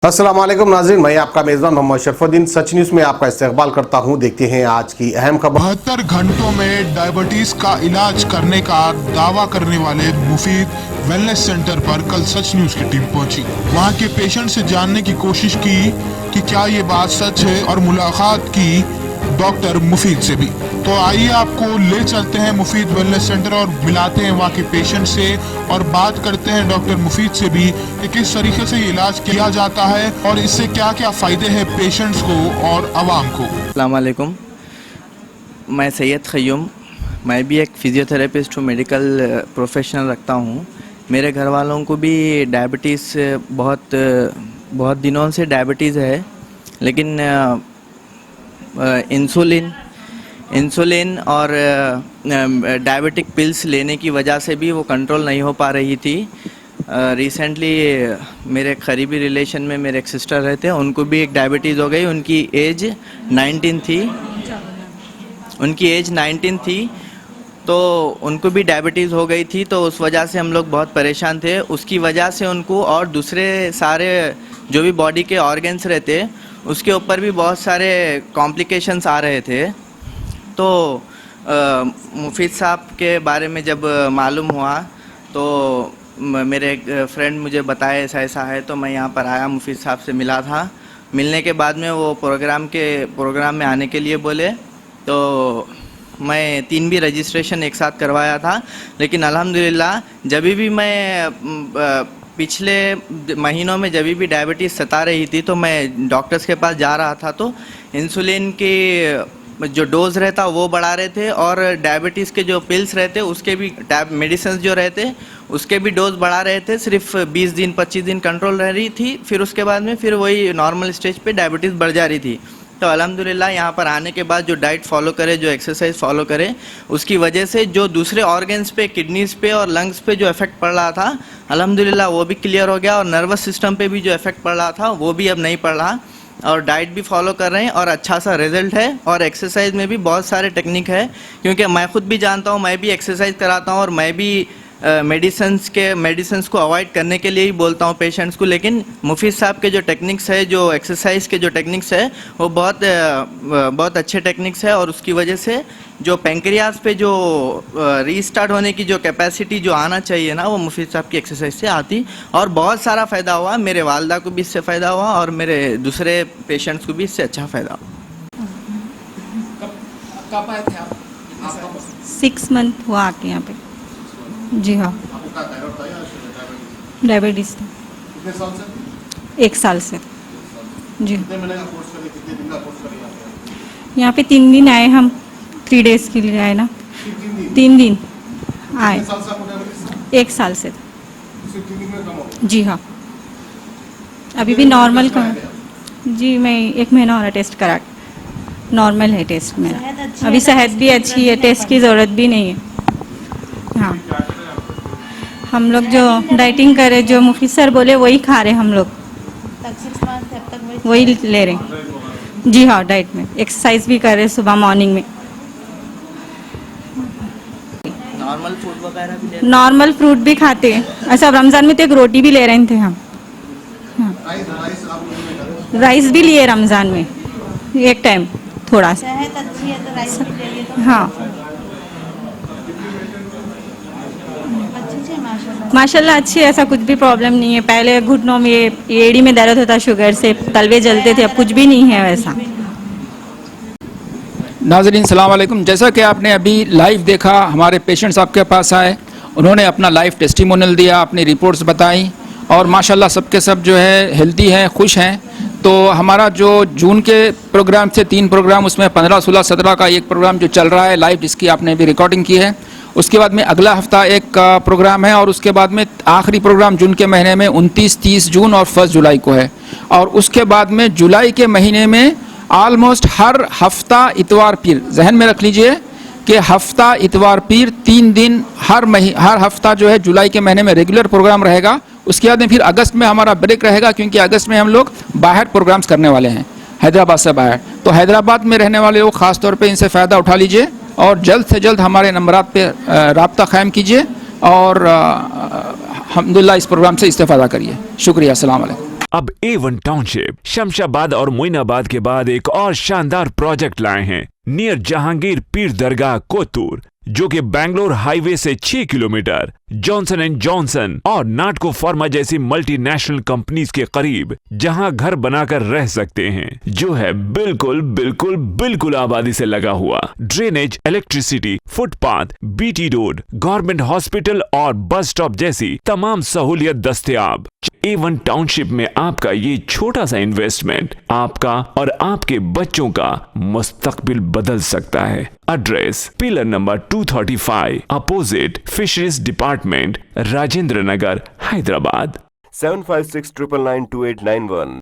अस्सलाम वालेकुम नाज़रीन, मैं आपका मेज़बान मोहम्मद शरफुद्दीन सच न्यूज़ में आपका इस्तकबाल करता हूं। देखते हैं आज की अहम खबर। 72 घंटों में डायबिटीज का इलाज करने का दावा करने वाले मुफीद वेलनेस सेंटर पर कल सच न्यूज़ की टीम पहुंची। वहां के पेशेंट से जानने की कोशिश की कि क्या ये बात सच है और मुलाकात की डॉक्टर मुफीद से भी। तो आइए आपको ले चलते हैं मुफीद वेलनेस सेंटर और मिलाते हैं वहाँ के पेशेंट से और बात करते हैं डॉक्टर मुफीद से भी कि किस तरीके से ये इलाज किया जाता है और इससे क्या क्या फ़ायदे हैं पेशेंट्स को और आवाम को। अस्सलाम वालेकुम, मैं सैयद ख़य्यूम, मैं भी एक फ़िज़ियोथेरेपिस्ट हूँ, मेडिकल प्रोफेशनल रखता हूँ। मेरे घर वालों को भी डायबिटीज़ बहुत दिनों से डायबिटीज़ है, लेकिन इंसुलिन और डायबिटिक पिल्स लेने की वजह से भी वो कंट्रोल नहीं हो पा रही थी। रिसेंटली मेरे करीबी रिलेशन में मेरे एक सिस्टर रहते हैं, उनको भी एक डायबिटीज़ हो गई। उनकी एज 19 थी, तो उनको भी डायबिटीज़ हो गई थी। तो उस वजह से हम लोग बहुत परेशान थे। उसकी वजह से उनको और दूसरे सारे जो भी बॉडी के ऑर्गन्स रहते उसके ऊपर भी बहुत सारे कॉम्प्लिकेशंस आ रहे थे। तो मुफीद साहब के बारे में जब मालूम हुआ तो मेरे एक फ्रेंड मुझे बताया ऐसा ऐसा है, तो मैं यहाँ पर आया, मुफीद साहब से मिला था। मिलने के बाद में वो प्रोग्राम में आने के लिए बोले, तो मैं 3 भी रजिस्ट्रेशन एक साथ करवाया था। लेकिन अल्हम्दुलिल्लाह जब भी मैं पिछले महीनों में जब भी डायबिटीज़ सता रही थी तो मैं डॉक्टर्स के पास जा रहा था, तो इंसुलिन के जो डोज़ रहता वो बढ़ा रहे थे और डायबिटीज़ के जो पिल्स रहते उसके भी मेडिसिन जो रहते उसके भी डोज बढ़ा रहे थे। सिर्फ 20 दिन 25 दिन कंट्रोल रह रही थी, फिर उसके बाद में फिर वही नॉर्मल स्टेज पे डायबिटीज़ बढ़ जा रही थी। तो अल्हम्दुलिल्लाह यहाँ पर आने के बाद जो डाइट फॉलो करे, जो एक्सरसाइज फॉलो करे, उसकी वजह से जो दूसरे ऑर्गन्स पे, किडनीज़ पे और लंग्स पे जो इफ़ेक्ट पड़ रहा था, अल्हम्दुलिल्लाह वो भी क्लियर हो गया। और नर्वस सिस्टम पे भी जो इफ़ेक्ट पड़ रहा था वो भी अब नहीं पड़ रहा। और डाइट भी फॉलो कर रहे हैं और अच्छा सा रिजल्ट है। और एक्सरसाइज में भी बहुत सारे टेक्निक है, क्योंकि मैं खुद भी जानता हूँ, मैं भी एक्सरसाइज कराता हूँ और मैं भी मेडिसिन्स को अवॉइड करने के लिए ही बोलता हूँ पेशेंट्स को। लेकिन मुफीद साहब के जो टेक्निक्स है, जो एक्सरसाइज के जो टेक्निक्स है, वो बहुत अच्छे टेक्निक्स है। और उसकी वजह से जो पेंक्रियाज पे जो रीस्टार्ट होने की जो कैपेसिटी जो आना चाहिए ना, वो मुफीद साहब की एक्सरसाइज से आती। और बहुत सारा फ़ायदा हुआ, मेरे वालदा को भी इससे फ़ायदा हुआ और मेरे दूसरे पेशेंट्स को भी इससे अच्छा फ़ायदा हुआ। कब आए थे आप? 6 मंथ हुआ आके यहाँ पे। जी हाँ, डायबिटीज़ था। कितने साल से? 1 साल से। जी, कितने महीने का कोर्स करिए, कितने दिन का कोर्स करिए? यहाँ पे 3 दिन आए हम, 3 डेज़ के लिए आए ना। 3 दिन आए। 1 साल से। जी हाँ, अभी भी नॉर्मल का। जी, मैं 1 महीना हो रहा टेस्ट करा, नॉर्मल है टेस्ट मेरा। अभी सेहत भी अच्छी है, टेस्ट की ज़रूरत भी नहीं है। हाँ, हम लोग जो डाइटिंग करे, जो मुफीद सर बोले वही खा रहे हम लोग, वही ले रहे। जी हाँ, डाइट में एक्सरसाइज भी कर रहे सुबह मॉर्निंग में। नॉर्मल फूड वगैरह भी नॉर्मल फ्रूट भी खाते हैं। अच्छा, रमज़ान में तो एक रोटी भी ले रहे थे हम। हाँ, राइस भी लिए रमज़ान में एक टाइम थोड़ा सा। सेहत अच्छी है तो राइस भी ले लिए तो हाँ, अच्छी है माशाल्लाह। माशाल्लाह अच्छी है, ऐसा कुछ भी प्रॉब्लम नहीं है। पहले घुटनों में, एड़ी में दर्द होता शुगर से, तलवे जलते थे, अब कुछ भी नहीं है वैसा। नाज़रीन सलाम वालेकुम। जैसा कि आपने अभी लाइव देखा, हमारे पेशेंट्स आपके पास आए, उन्होंने अपना लाइव टेस्टिमोनियल दिया, अपनी रिपोर्ट्स बताई और माशाल्लाह सबके सब जो है हेल्दी हैं, खुश हैं। तो हमारा जो जून के प्रोग्राम से 3 प्रोग्राम, उसमें 15, 16, 17 का एक प्रोग्राम जो चल रहा है लाइव, जिसकी आपने अभी रिकॉर्डिंग की है। उसके बाद में अगला हफ्ता एक प्रोग्राम है और उसके बाद में आखिरी प्रोग्राम जून के महीने में 29, 30 जून और 1 जुलाई को है। और उसके बाद में जुलाई के महीने में ऑलमोस्ट हर हफ्ता इतवार पीर, जहन में रख लीजिए कि हफ्ता इतवार पीर 3 दिन हर हफ्ता जो है जुलाई के महीने में रेगुलर प्रोग्राम रहेगा। उसके बाद में फिर अगस्त में हमारा ब्रेक रहेगा, क्योंकि अगस्त में हम लोग बाहर प्रोग्राम्स करने वाले हैं, हैदराबाद से बाहर। तो हैदराबाद में रहने वाले लोग ख़ास तौर पे इनसे फ़ायदा उठा लीजिए और जल्द से जल्द हमारे नंबरात पे राब्ता कायम कीजिए और अल्हम्दुलिल्लाह इस प्रोग्राम से इस्तेफ़ादा करिए। शुक्रिया, अस्सलाम वालेकुम। अब A1 टाउनशिप शमशाबाद और मोइनाबाद के बाद एक और शानदार प्रोजेक्ट लाए हैं नियर जहांगीर पीर दरगाह कोतूर, जो कि बैंगलोर हाईवे से 6 किलोमीटर जॉनसन एंड जॉनसन और नाटको फार्मा जैसी मल्टीनेशनल कंपनीज के करीब, जहां घर बनाकर रह सकते हैं, जो है बिल्कुल बिल्कुल बिल्कुल आबादी से लगा हुआ। Drainage, electricity, footpath, BT road, government hospital और बस स्टॉप जैसी तमाम सहूलियत दस्तयाब। A1 टाउनशिप में आपका ये छोटा सा इन्वेस्टमेंट आपका और आपके बच्चों का मुस्तकबिल बदल सकता है। Address pillar number 235 opposite fisheries department, Rajendra Nagar, Hyderabad. 7569992891